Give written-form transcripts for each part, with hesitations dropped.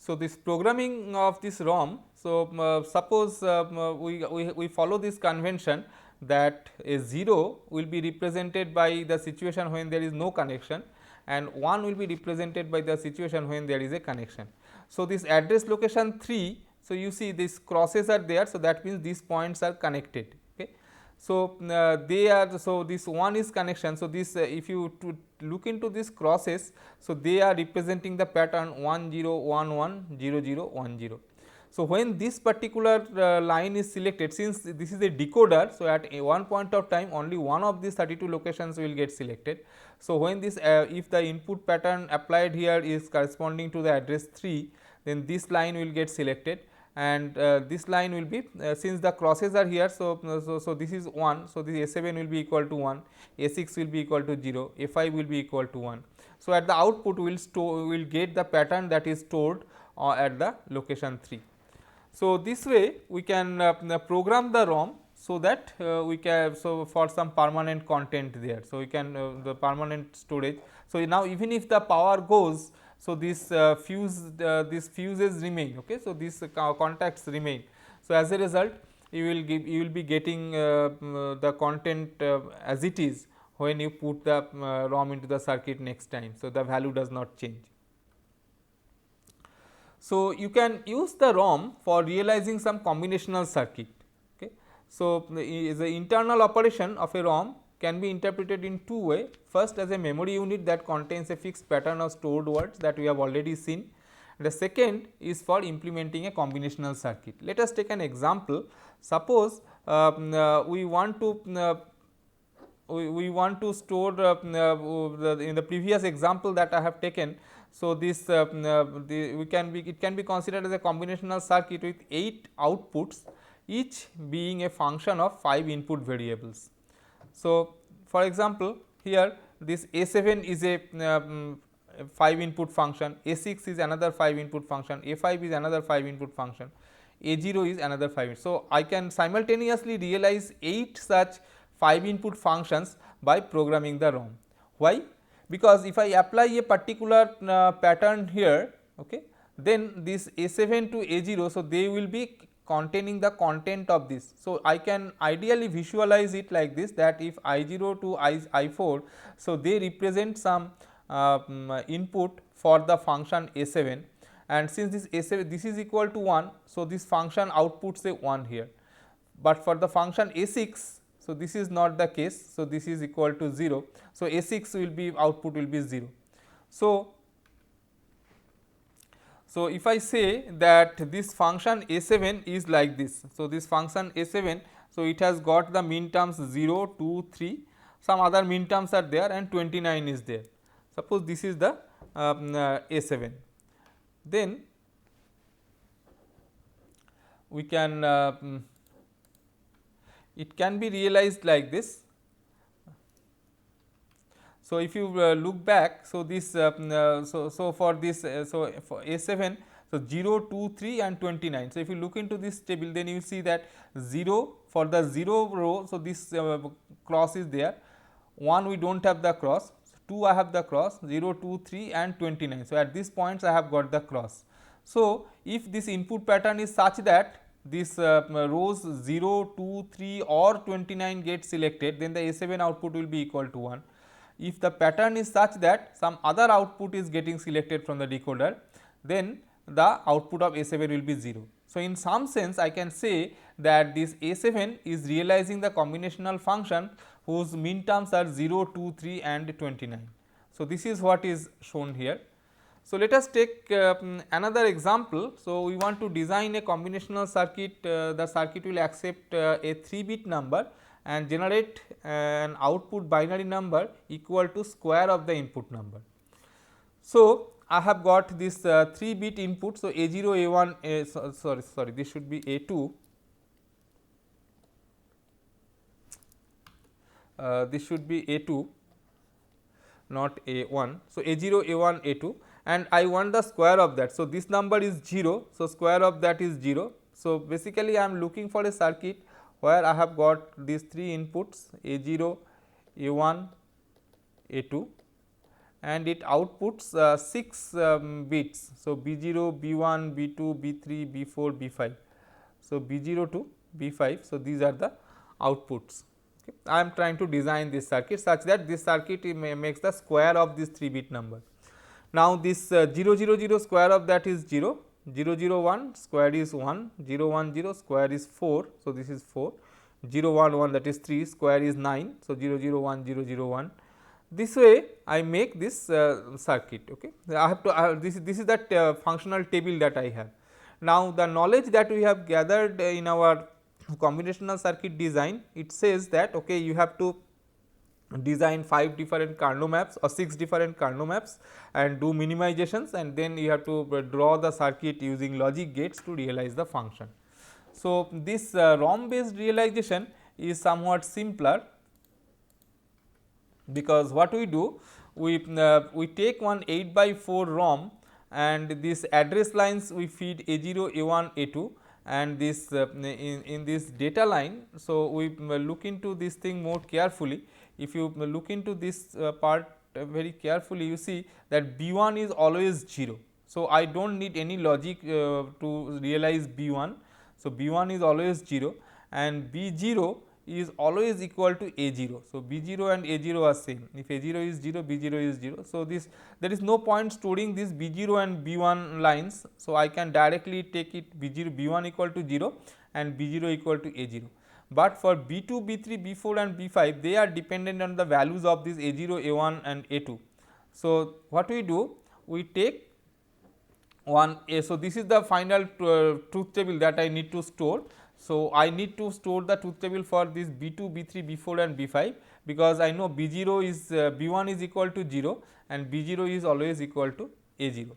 So, this programming of this ROM, so suppose we follow this convention that a 0 will be represented by the situation when there is no connection and 1 will be represented by the situation when there is a connection. So, this address location 3, so you see these crosses are there, so that means these points are connected. Okay. So, they are, so this one is connection. So, this if you to look into these crosses, so they are representing the pattern 1 0 1 1 0 0 1 0. So, when this particular line is selected, since this is a decoder, so at one point of time only one of these 32 locations will get selected. So, when this if the input pattern applied here is corresponding to the address 3, then this line will get selected and this line will be since the crosses are here. So, this is 1. So, this A7 will be equal to 1, A6 will be equal to 0, A5 will be equal to 1. So, at the output we will get the pattern that is stored at the location 3. So, this way we can program the ROM so that we can, so for some permanent content there. So, we can the permanent storage. So, now even if the power goes, so this these fuses remain. Okay. So, these contacts remain. So, as a result you will be getting the content as it is when you put the ROM into the circuit next time. So, the value does not change. So, you can use the ROM for realizing some combinational circuit. Okay. So, the internal operation of a ROM can be interpreted in two ways. First, as a memory unit that contains a fixed pattern of stored words that we have already seen. The second is for implementing a combinational circuit. Let us take an example. Suppose we want to store in the previous example that I have taken. So, this it can be considered as a combinational circuit with 8 outputs, each being a function of 5 input variables. So, for example, here this A7 is a 5 input function, A6 is another 5 input function, A5 is another 5 input function, A0 is another 5. So, I can simultaneously realize 8 such 5 input functions by programming the ROM. Why? Because if I apply a particular pattern here, okay, then this A7 to A0, so they will be containing the content of this. So, I can ideally visualize it like this, that if I0 to I4, so they represent some input for the function A7, and since this A7 this is equal to 1, so this function outputs a 1 here, but for the function A6, so this is not the case. So, this is equal to 0. So, A6 will be output will be 0. So, if I say that this function A7 is like this. So, this function A7, so it has got the min terms 0, 2, 3, some other min terms are there and 29 is there. Suppose this is the A7, then we can it can be realized like this. So, if you look back, so this so for this so for A7, so 0, 2, 3 and 29. So, if you look into this table, then you see that 0 for the 0 row, so this cross is there, 1 we do not have the cross, 2 I have the cross, 0, 2, 3 and 29. So, at these points I have got the cross. So, if this input pattern is such that this rows 0, 2, 3 or 29 get selected, then the A7 output will be equal to 1. If the pattern is such that some other output is getting selected from the decoder, then the output of A7 will be 0. So, in some sense I can say that this A7 is realizing the combinational function whose min terms are 0, 2, 3 and 29. So, this is what is shown here. So, let us take another example. So, we want to design a combinational circuit. The circuit will accept a 3-bit number and generate an output binary number equal to square of the input number. So, I have got this 3-bit input. So, A0, A1, sorry, this should be A2. This should be A2, not A1. So, A0, A1, A2. And I want the square of that. So, this number is 0. So, square of that is 0. So, basically I am looking for a circuit where I have got these 3 inputs A0, A1, A2, and it outputs 6 bits. So, B0, B1, B2, B3, B4, B5. So, B0 to B5. So, these are the outputs. Okay. I am trying to design this circuit such that this circuit makes the square of this 3 bit number. Now, this 0 0 0 square of that is 0, 0 0 1 square is 1, 0 1 0 square is 4. So, this is 4, 0 1 1 that is 3 square is 9. So, 0 0 1 0 0 1. This way I make this circuit. Okay. I have to this is that functional table that I have. Now, the knowledge that we have gathered in our combinational circuit design, it says that okay, you have to design 5 different Carnot maps or 6 different Carnot maps and do minimizations, and then you have to draw the circuit using logic gates to realize the function. So, this ROM based realization is somewhat simpler, because what we do, we take one 8 by 4 ROM and this address lines we feed A0, A1, A2, and this in this data line. So, we look into this thing more carefully. If you look into this part very carefully, you see that B1 is always 0. So, I do not need any logic to realize B1. So, B1 is always 0 and B0 is always equal to A0. So, B0 and A0 are same. If A0 is 0, B0 is 0. So, this there is no point storing this B0 and B1 lines. So, I can directly take it B0 B1 equal to 0 and B0 equal to A0. But for B2, B3, B4 and B5, they are dependent on the values of this A0, A1 and A2. So, what we do? We take one A. So, this is the final truth table that I need to store. So, I need to store the truth table for this B2, B3, B4 and B5, because I know B0 is B1 is equal to 0 and B0 is always equal to A0.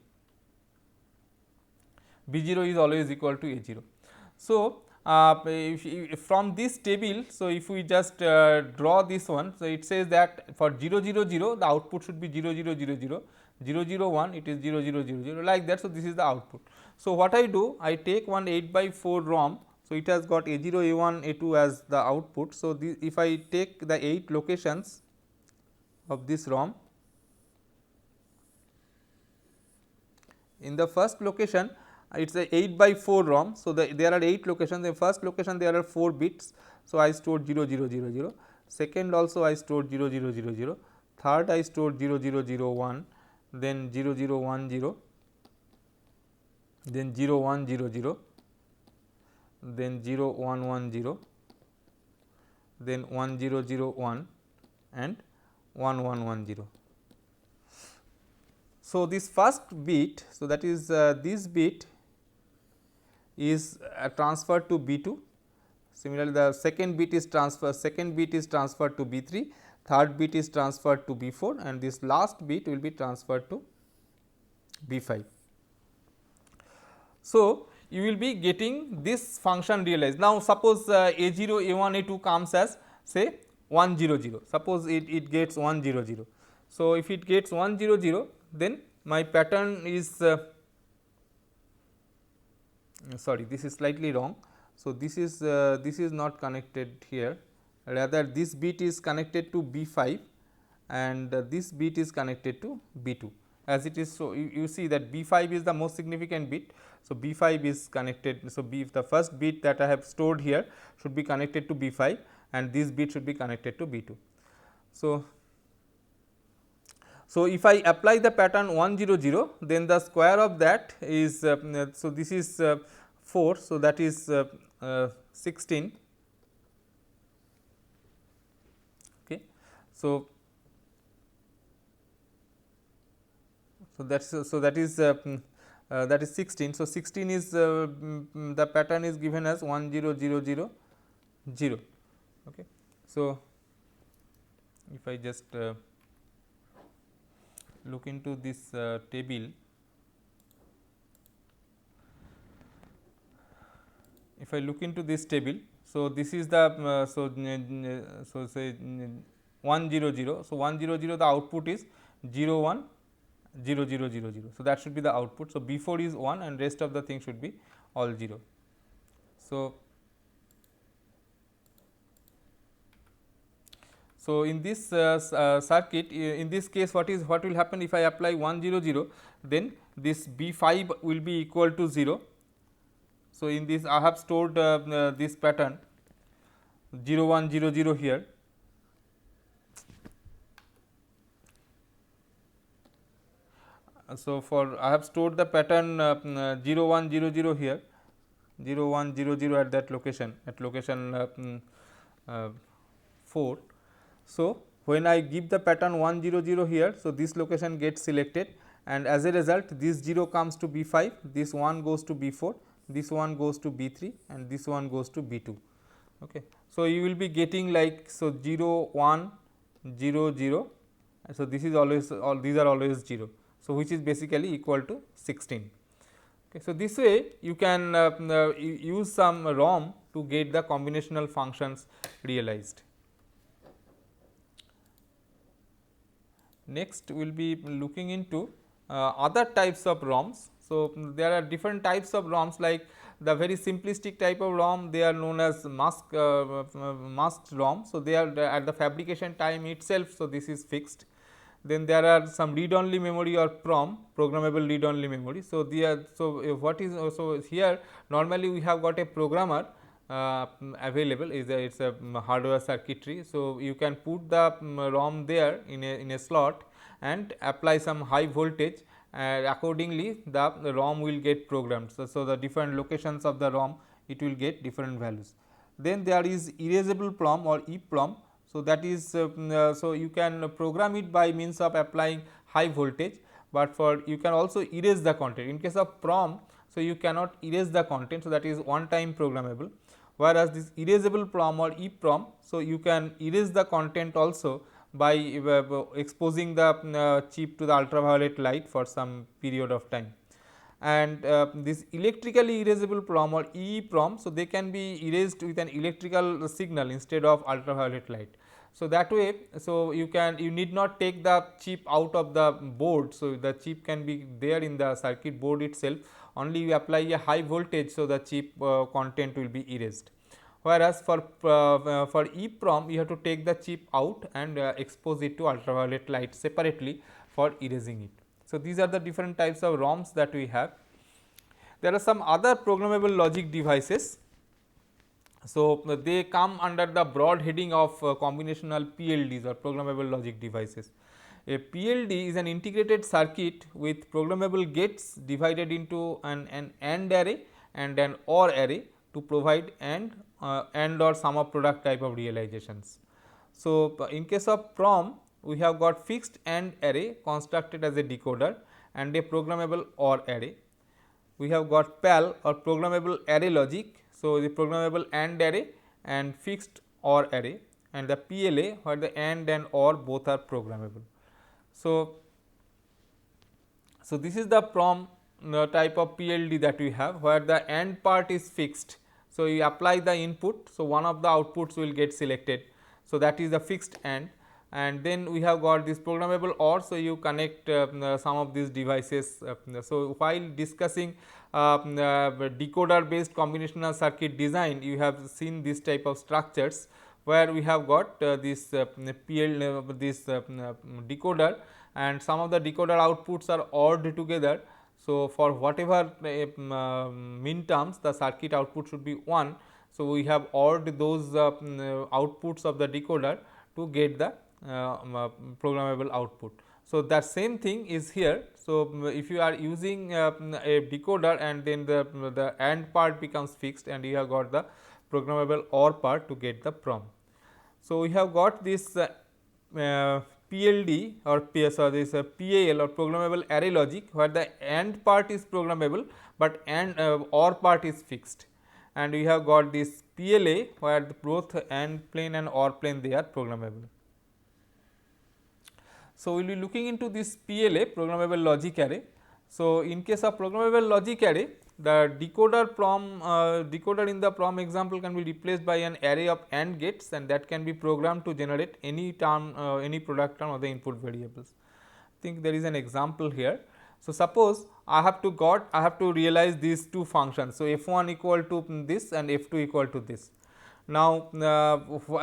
B0 is always equal to A0. So, if from this table, so if we just draw this one, so it says that for 0 0 0 the output should be 0 0 0 0, 0 0 1 it is 0 0 0 0 like that. So, this is the output. So, what I do, I take one 8 by 4 ROM. So, it has got A0, A1, A2 as the output. So, if I take the 8 locations of this ROM, in the first location it is a 8 by 4 ROM. So, there are 8 locations. The first location there are 4 bits. So, I stored 0 0 0 0, second also I stored 0 0 0 0, third I stored 0 0 0 1, then 0 0 1 0, then 0 1 0 0, then 0 1 1 0, then 1 0 0 1 and 1 1 1 0. So, this first bit, so that is this bit is transferred to B2. Similarly, the second bit is transferred to B3, third bit is transferred to B4 and this last bit will be transferred to B5. So, you will be getting this function realized. Now, suppose A0, A1, A2 comes as say 1 0 0, suppose it gets 1 0 0. So, if it gets 1 0 0, then my pattern is sorry, this is slightly wrong. So, this is not connected here, rather this bit is connected to B5 and this bit is connected to B2 as it is. So, you see that B5 is the most significant bit. So, B5 is connected. So, the first bit that I have stored here should be connected to B5 and this bit should be connected to B2. So, if I apply the pattern 1 0 0, then the square of that is so this is 4. So, that is 16. Okay. So, that is 16. So, 16 is the pattern is given as 1 0 0 0 0. Okay. So, if I just look into this table, if I look into this table, so this is the so say 1 0 0. So, 1 0 0 the output is 0 1 0 0 0 0. So, that should be the output. So, B4 is 1 and rest of the thing should be all 0. So, So, in this circuit, in this case what will happen if I apply 1 0 0, then this B 5 will be equal to 0. So, in this I have stored this pattern 0 1 0 0 here. So, for I have stored the pattern 0 1 0 0 here, 0 1 0 0 at that location, at location 4. So, when I give the pattern 1 0 0 here, so this location gets selected, and as a result this 0 comes to B 5, this 1 goes to B 4, this 1 goes to B 3, and this 1 goes to B 2. Okay. So, you will be getting like, so 0 1 0 0, and so this is always, all these are always 0. So, which is basically equal to 16. Okay. So, this way you can use some ROM to get the combinational functions realized. Next we will be looking into other types of ROMs. So, there are different types of ROMs, like the very simplistic type of ROM, they are known as masked ROM. So, they are at the fabrication time itself. So, this is fixed. Then there are some read only memory or PROM, programmable read only memory. So, what is also here, normally we have got a programmer available, is it is a hardware circuitry. So, you can put the ROM there in a slot and apply some high voltage, and accordingly the ROM will get programmed. So, the different locations of the ROM, it will get different values. Then there is erasable PROM or EPROM. So, that is so you can program it by means of applying high voltage, but for you can also erase the content. In case of PROM, so you cannot erase the content. So, that is one time programmable, whereas this erasable PROM or EPROM, so you can erase the content also by exposing the chip to the ultraviolet light for some period of time. And this electrically erasable PROM or EEPROM, so they can be erased with an electrical signal instead of ultraviolet light. So, that way, so you need not take the chip out of the board. So, the chip can be there in the circuit board itself, only you apply a high voltage. So, the chip content will be erased, whereas for EPROM you have to take the chip out and expose it to ultraviolet light separately for erasing it. So, these are the different types of ROMs that we have. There are some other programmable logic devices. So, they come under the broad heading of combinational PLDs or programmable logic devices. A PLD is an integrated circuit with programmable gates divided into an AND array and an OR array to provide AND or sum of product type of realizations. So, in case of PROM, we have got fixed AND array constructed as a decoder and a programmable OR array. We have got PAL or programmable array logic. So, the programmable AND array and fixed OR array, and the PLA where the AND and OR both are programmable. So, this is the PROM type of PLD that we have, where the AND part is fixed. So, you apply the input. So, one of the outputs will get selected. So, that is the fixed AND, and then we have got this programmable OR. So, you connect some of these devices. So, while discussing decoder based combinational circuit design, you have seen this type of structures, where we have got this decoder, and some of the decoder outputs are ORed together. So, for whatever min terms, the circuit output should be 1. So, we have ORed those outputs of the decoder to get the programmable output. So, that same thing is here. So, if you are using a decoder and then the AND part becomes fixed, and you have got the programmable OR part to get the PROM. So, we have got this PLD or this PAL or programmable array logic, where the AND part is programmable, but AND OR part is fixed, and we have got this PLA, where both AND plane and OR plane, they are programmable. So, we will be looking into this PLA, programmable logic array. So, in case of programmable logic array, the decoder in the PROM example can be replaced by an array of AND gates, and that can be programmed to generate any term, any product term of the input variables. I think there is an example here. So, suppose I have to realize these two functions. So, f1 equal to this and f2 equal to this. Now,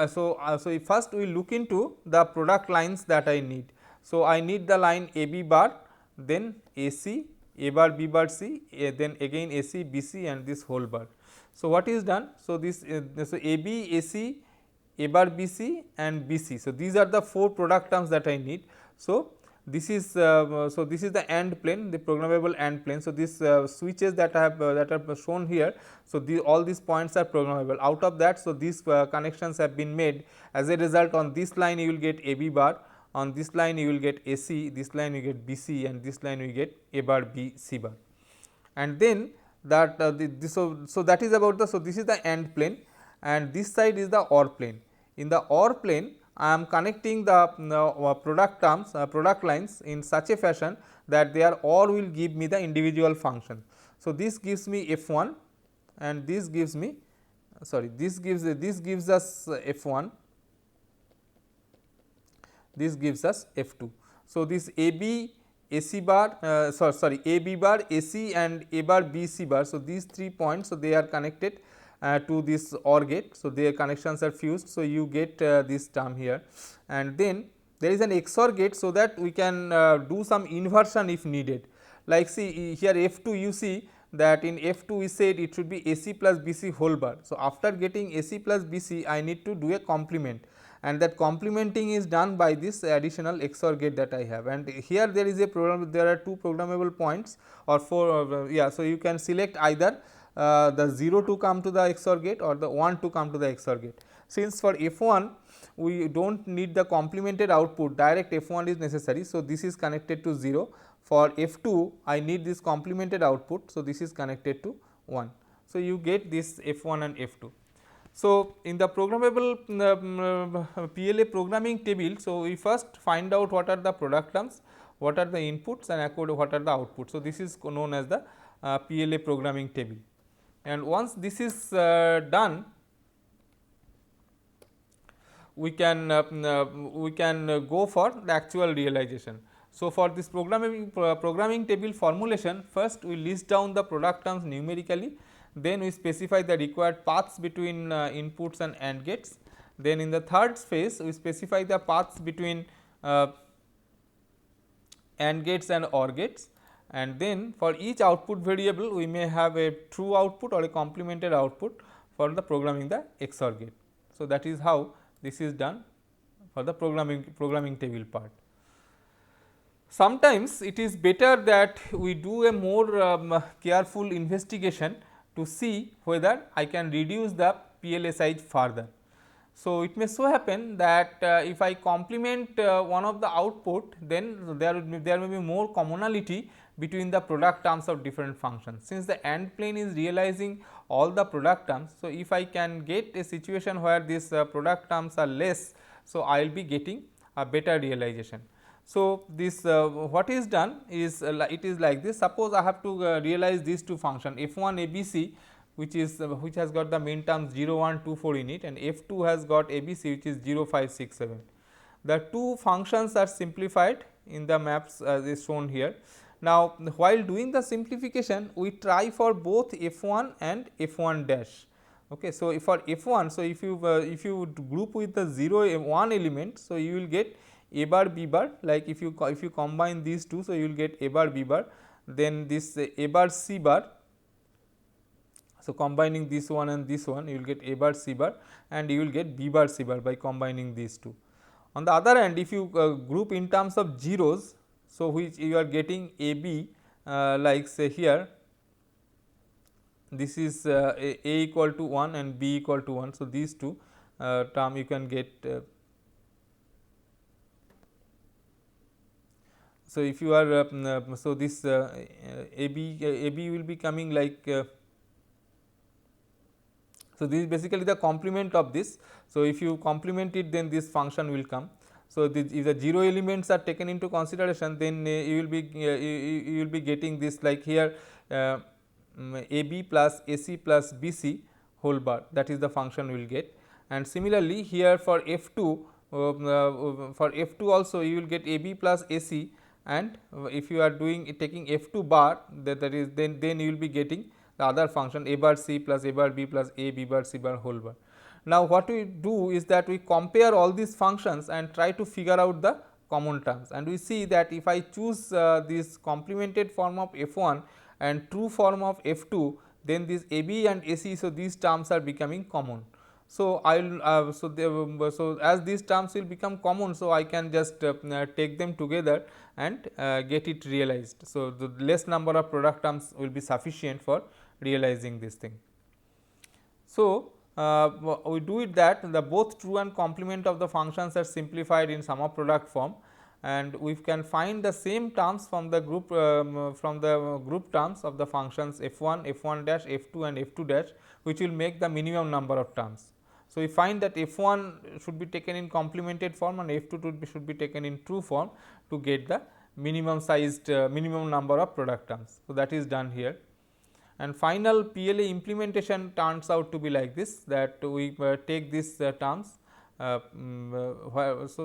so first we look into the product lines that I need. So, I need the line A B bar, then A C, A bar B bar C, then again A C B C and this whole bar. So, what is done? So, this so A B A C, A bar B C and B C. So, these are the 4 product terms that I need. So, this is this is the AND plane, the programmable AND plane. So, these switches that I have that are shown here. So, all these points are programmable. Out of that, so these connections have been made. As a result, on this line you will get A B bar, on this line you will get A C, this line you get B C and this line you get A bar B C bar. And then that so that is about the, so this is the AND plane and this side is the OR plane. In the OR plane, I am connecting the product terms, product lines in such a fashion that they are all will give me the individual function. So, this gives me F1 and this gives me this gives us F1, this gives us F2. So, this AB AC bar AB bar AC and A bar BC bar. So, these 3 points, so they are connected to this OR gate. So, their connections are fused. So, you get this term here and then there is an XOR gate, so that we can do some inversion if needed. Like see here F2, you see that in F2 we said it should be AC plus BC whole bar. So, after getting AC plus BC I need to do a complement and that complementing is done by this additional XOR gate that I have, and here there is a program, there are 2 programmable points or 4 So, you can select either the 0 to come to the XOR gate or the 1 to come to the XOR gate. Since for F1 we do not need the complemented output, direct F1 is necessary. So, this is connected to 0. For F2 I need this complemented output. So, this is connected to 1. So, you get this F1 and F2. So, in the programmable PLA programming table, so we first find out what are the product terms, what are the inputs and what are the outputs. So, this is known as the PLA programming table, and once this is done, we can go for the actual realization. So, for this programming table formulation, first we list down the product terms numerically, then we specify the required paths between inputs and AND gates. Then in the third phase we specify the paths between AND gates and OR gates, and then for each output variable we may have a true output or a complemented output for the programming the XOR gate. So, that is how this is done for the programming table part. Sometimes it is better that we do a more careful investigation to see whether I can reduce the PLA size further. So, it may so happen that if I complement one of the output, then there may be more commonality between the product terms of different functions. Since the AND plane is realizing all the product terms, so if I can get a situation where these product terms are less, so I will be getting a better realization. So, this what is done is it is like this. Suppose I have to realize these 2 functions F1 ABC, which is which has got the main terms 0, 1, 2, 4 in it, and F2 has got ABC, which is 0, 5, 6, 7. The 2 functions are simplified in the maps as is shown here. Now, while doing the simplification, we try for both F1 and F1 dash. Okay, so, for F1, so if you group with the 0 1 element, so you will get A bar B bar, like if you combine these 2, so you will get A bar B bar, then this A bar C bar. So, combining this one and this one, you will get A bar C bar and you will get B bar C bar by combining these 2. On the other hand, if you group in terms of zeros, so which you are getting A B, like say here this is A equal to 1 and B equal to 1. So, these 2 term you can get. So, if you are so this AB will be coming like so this is basically the complement of this. So, if you complement it, then this function will come. So, if the 0 elements are taken into consideration, then you will be getting this like here AB plus AC plus BC whole bar, that is the function we will get. And similarly, here for F2 also you will get AB plus AC, and if you are taking F2 bar, that is then you will be getting the other function A bar C plus A bar B plus A B bar C bar whole bar. Now, what we do is that we compare all these functions and try to figure out the common terms, and we see that if I choose this complemented form of f1 and true form of f2, then this ab and ac, so these terms are becoming common. So, I will so as these terms will become common, so I can just take them together and get it realized. So, the less number of product terms will be sufficient for realizing this thing. So, we do it that the both true and complement of the functions are simplified in sum of product form, and we can find the same terms from the group terms of the functions f1, f1 dash, f2 and f2 dash, which will make the minimum number of terms. So, we find that f1 should be taken in complemented form and f2 should be taken in true form to get the minimum sized minimum number of product terms. So, that is done here, and final PLA implementation turns out to be like this, that we take these terms. So,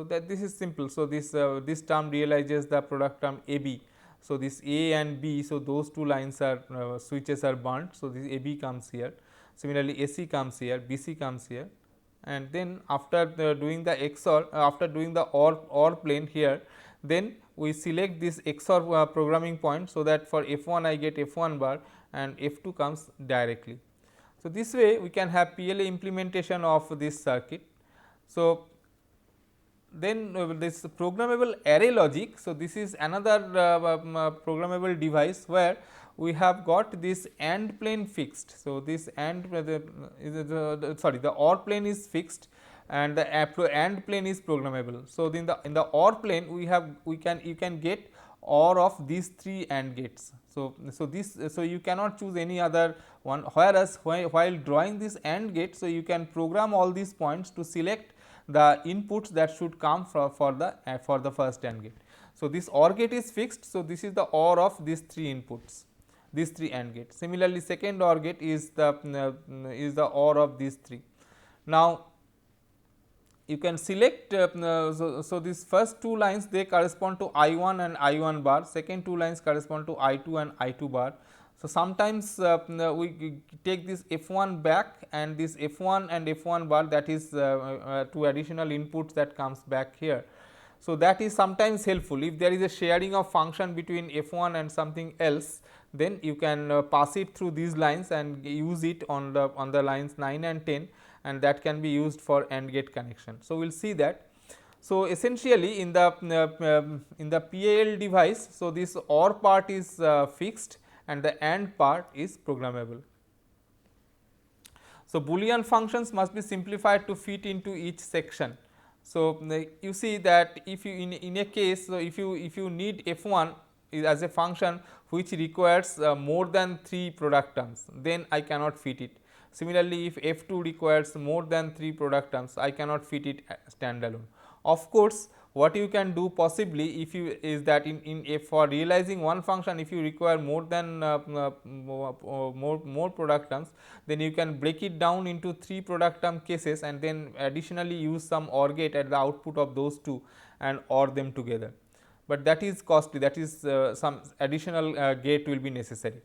that this is simple. So, this term realizes the product term AB. So, this A and B, so those two lines are switches are burnt. So, this AB comes here. Similarly, AC comes here, BC comes here, and then after doing the XOR, after doing the OR plane here, then we select this XOR programming point. So, that for F1 I get F1 bar and F2 comes directly. So, this way we can have PLA implementation of this circuit. So, then this programmable array logic. So, this is another programmable device where we have got this AND plane fixed. So, this AND the OR plane is fixed and the AND plane is programmable. So, in the OR plane you can get OR of these three AND gates. So, you cannot choose any other one, whereas while drawing this AND gate, so you can program all these points to select the inputs that should come for the first AND gate. So, this OR gate is fixed. So, this is the OR of these three inputs, these three AND gates. Similarly, second OR gate is the OR of these three. Now, you can select so these first two lines, they correspond to I1 and I1 bar, second two lines correspond to I2 and I2 bar. So, sometimes we take this F1 back and this F1 and F1 bar, that is two additional inputs that comes back here. So, that is sometimes helpful if there is a sharing of function between F1 and something else, then you can pass it through these lines and use it on the lines 9 and 10, and that can be used for AND gate connection. So, we will see that. So, essentially in the PAL device, so this OR part is fixed and the AND part is programmable. So, Boolean functions must be simplified to fit into each section. So, you see that if you in a case, so if you need F1 as a function which requires more than 3 product terms, then I cannot fit it. Similarly, if F2 requires more than 3 product terms, I cannot fit it standalone. Of course, what you can do possibly if you is that if for realizing one function, if you require more than more product terms, then you can break it down into 3 product term cases and then additionally use some OR gate at the output of those two and OR them together. But that is costly, that is some additional gate will be necessary.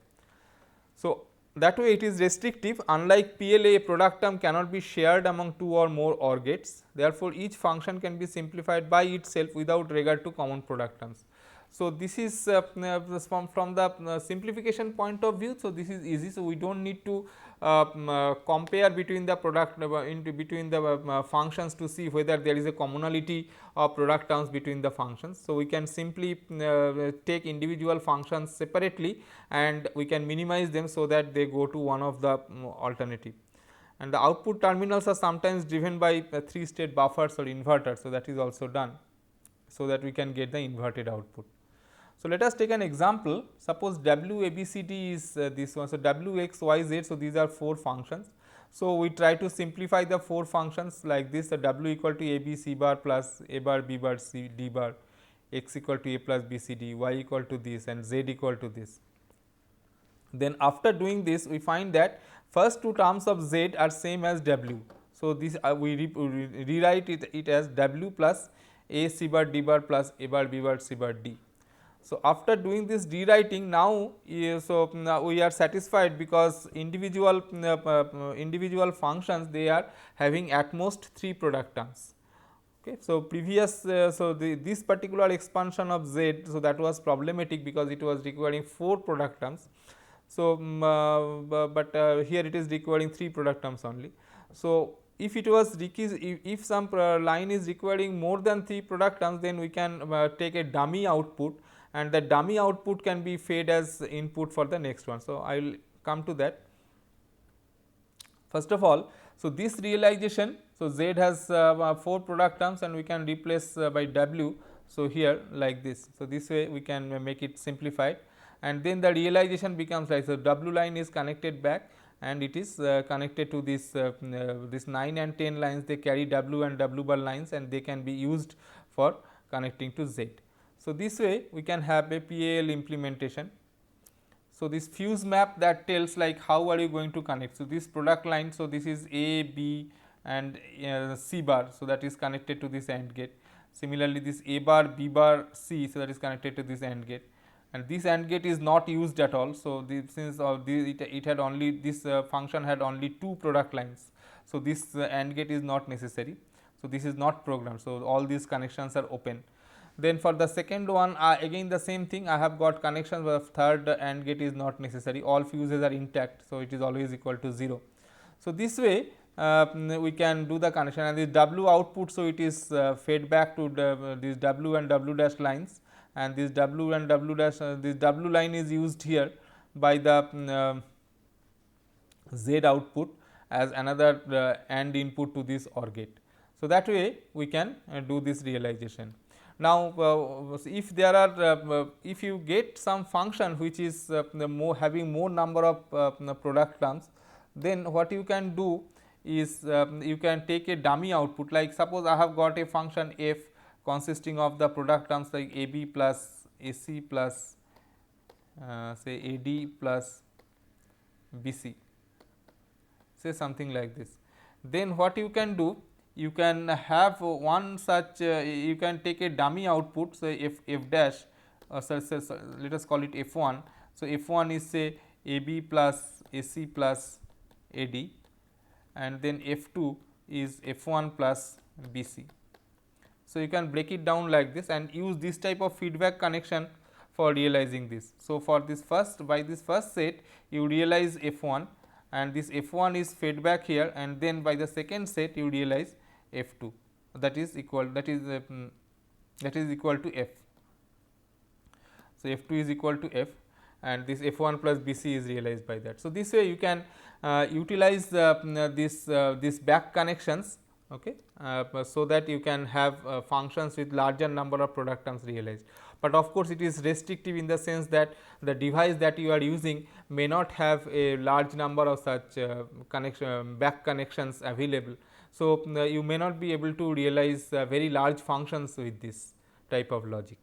So, that way it is restrictive. Unlike PLA, a product term cannot be shared among 2 or more OR gates. Therefore, each function can be simplified by itself without regard to common product terms. So, this is from the simplification point of view. So, this is easy. So, we do not need to compare between the between the functions to see whether there is a commonality of product terms between the functions. So, we can simply take individual functions separately and we can minimize them so that they go to one of the alternative. And the output terminals are sometimes driven by 3 state buffers or inverters. So, that is also done so that we can get the inverted output. So, let us take an example. Suppose W A B C D is this one. So, W X Y Z. So, these are 4 functions. So, we try to simplify the 4 functions like this. So, W equal to A B C bar plus A bar B bar C D bar, X equal to A plus B C D, Y equal to this and Z equal to this. Then after doing this, we find that first 2 terms of Z are same as W. So, this we rewrite it as W plus A C bar D bar plus A bar B bar C bar D. So, after doing this rewriting now, now we are satisfied because individual functions, they are having at most 3 product terms. Okay. So, previous this particular expansion of Z, so that was problematic because it was requiring 4 product terms. So, but here it is requiring 3 product terms only. So, if it was if some line is requiring more than 3 product terms, then we can take a dummy output, and the dummy output can be fed as input for the next one. So, I will come to that. First of all, so this realization, so Z has 4 product terms and we can replace by W. So, here like this. So, this way we can make it simplified, and then the realization becomes like, so W line is connected back and it is connected to this this 9 and 10 lines, they carry W and W bar lines and they can be used for connecting to Z. So, this way we can have a PAL implementation. So, this fuse map that tells like how are you going to connect. So, this product line, so this is A, B and C bar, so that is connected to this AND gate. Similarly, this A bar, B bar, C, so that is connected to this AND gate, and this AND gate is not used at all. So, since it had only this function had only 2 product lines, so this AND gate is not necessary. So, this is not programmed. So, all these connections are open. Then for the second one, again the same thing, I have got connections, but third AND gate is not necessary, all fuses are intact. So, it is always equal to 0. So, this way we can do the connection, and this W output, so it is fed back to this W and W dash lines, and this W and W dash this W line is used here by the Z output as another AND input to this OR gate. So, that way we can do this realization. Now, if there are if you get some function which is having more number of product terms, then what you can do is you can take a dummy output, like suppose I have got a function f consisting of the product terms like AB plus AC plus say AD plus BC, say something like this. Then what you can do, you can have one such you can take a dummy output, so f dash let us call it f1. So, f1 is say AB plus AC plus AD, and then f2 is f1 plus BC. So, you can break it down like this and use this type of feedback connection for realizing this. So, for this first, by this first set you realize f1, and this f1 is fed back here, and then by the second set you realize f2, that is equal to f. So, f2 is equal to f, and this f1 plus BC is realized by that. So, this way you can utilize this back connections, okay, so that you can have functions with larger number of product terms realized. But of course, it is restrictive in the sense that the device that you are using may not have a large number of such back connections available. So, you may not be able to realize very large functions with this type of logic.